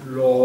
Ja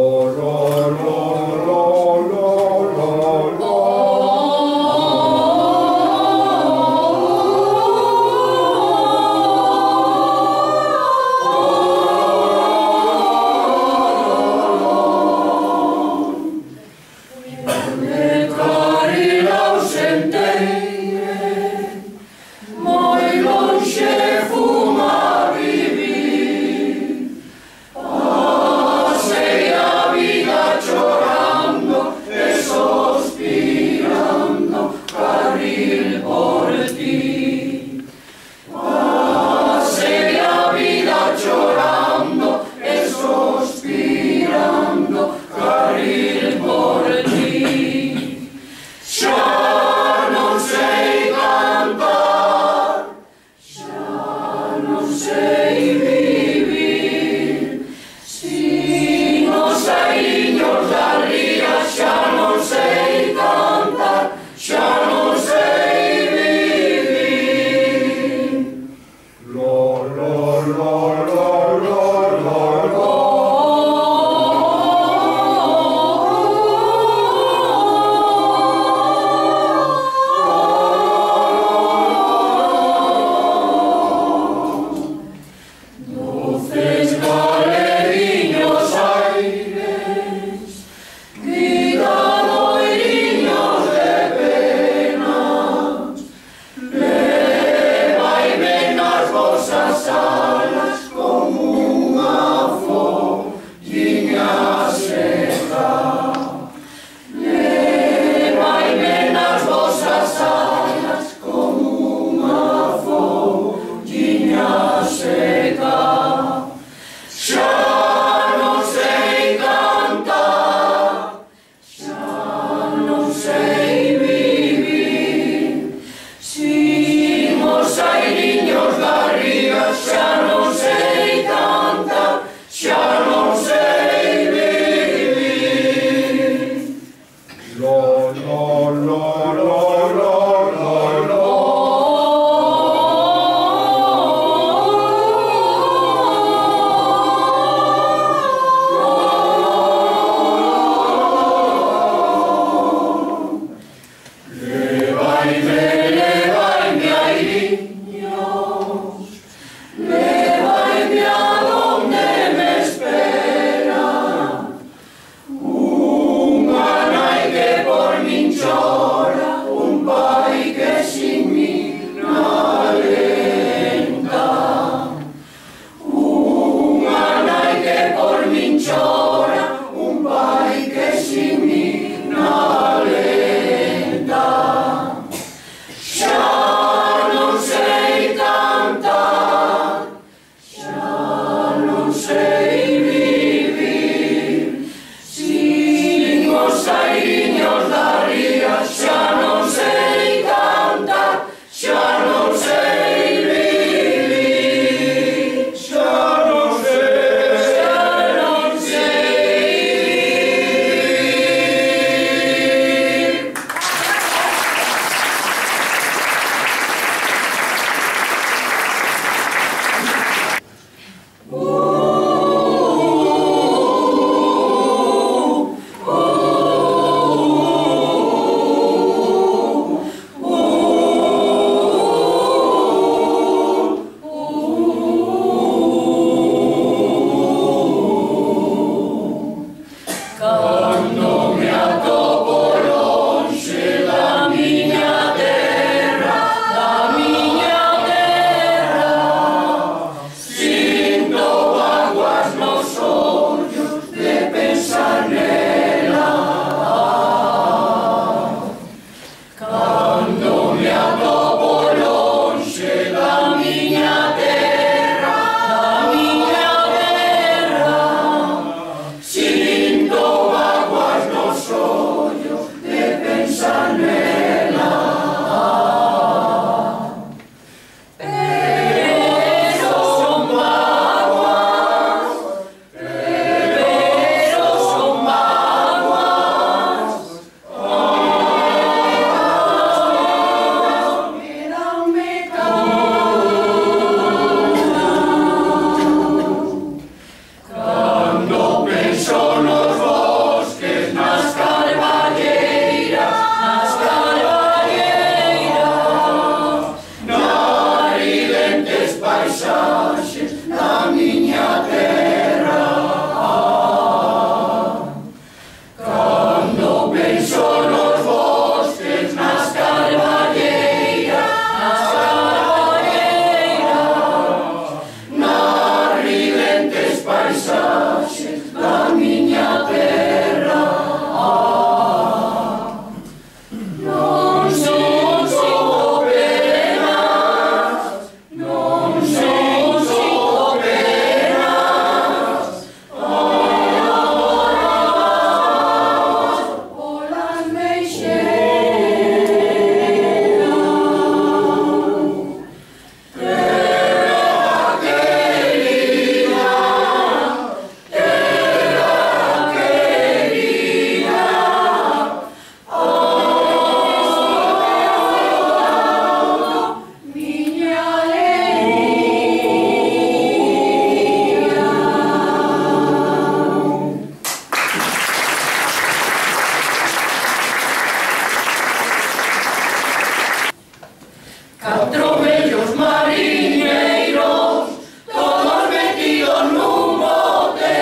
Catro bellos mariñeiros, todos metidos nun bote.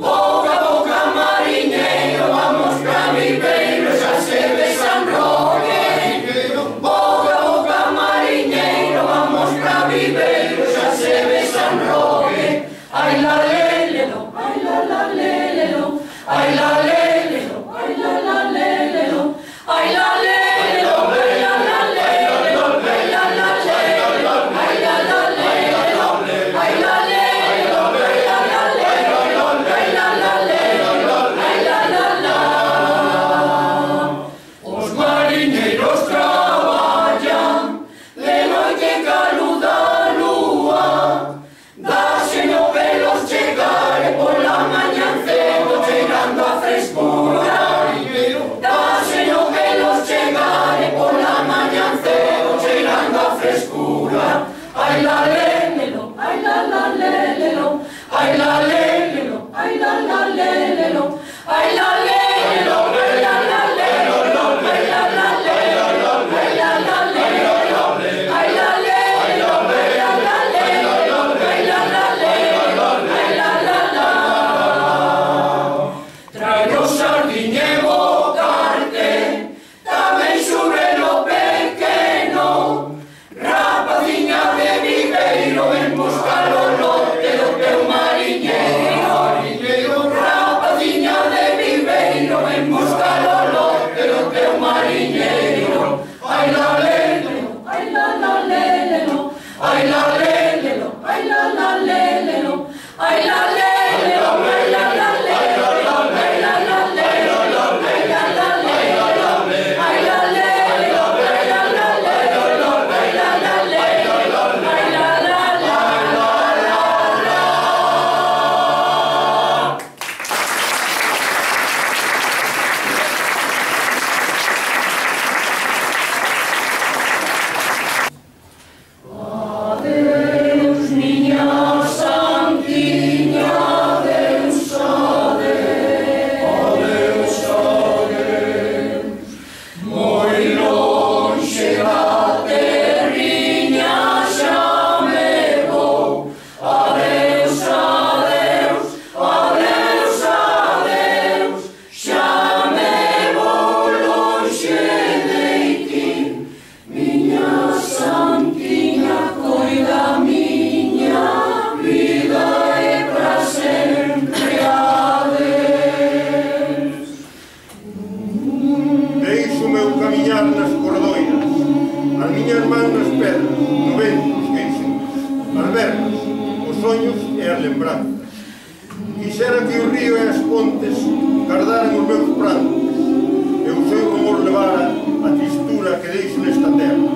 Boca a boca mariñeiro, vamos pra Viveiro, xa se besan Roque. Boca a boca mariñeiro, vamos pra Viveiro, xa se besan Roque. Ai la lelelo, ai la lelelo, ai la lelelo, ai la lelelo, ai la lelelo. Ai la lelelo, ai la lelelo, ai la lelelo, ai la lelelo, ai la lelelo, ai la lelelo, ai la lelelo, ai la lelelo, ai la lelelo, ai la lelelo. Traigo sardiña e bocarte, tamén xurelo pequeno, rapaciña de Viveiro, ven buscar o lote do teu mariñeiro. Rapaciña de Viveiro, ven buscar o lote do teu mariñeiro. Ai la lelelo, ai la lelelo, ai la lelelo, ai la lelelo, ai la lelelo, ai la lelelo, ai la lelelo, ai la lelelo, ai la lelelo, ai la lelelo, ai la lelelo, ai la adeus, miña santiña, adeus, adeus, adeus. Moi lonxe da terriña xa me vou. Adeus, adeus, adeus, adeus, xa me vou lonxe de ti. Miña santiña, coida miña vida e pra sempre adeus. Deixo o meu camiñar nas cordoiras, as miñas mans nas pedras, no vento os queixos, as verbas, os soños e as lembranzas. Quixera que o río e as pontes guardaran os meus prantos, e o seu rumor levara a tristura que deixo nesta terra.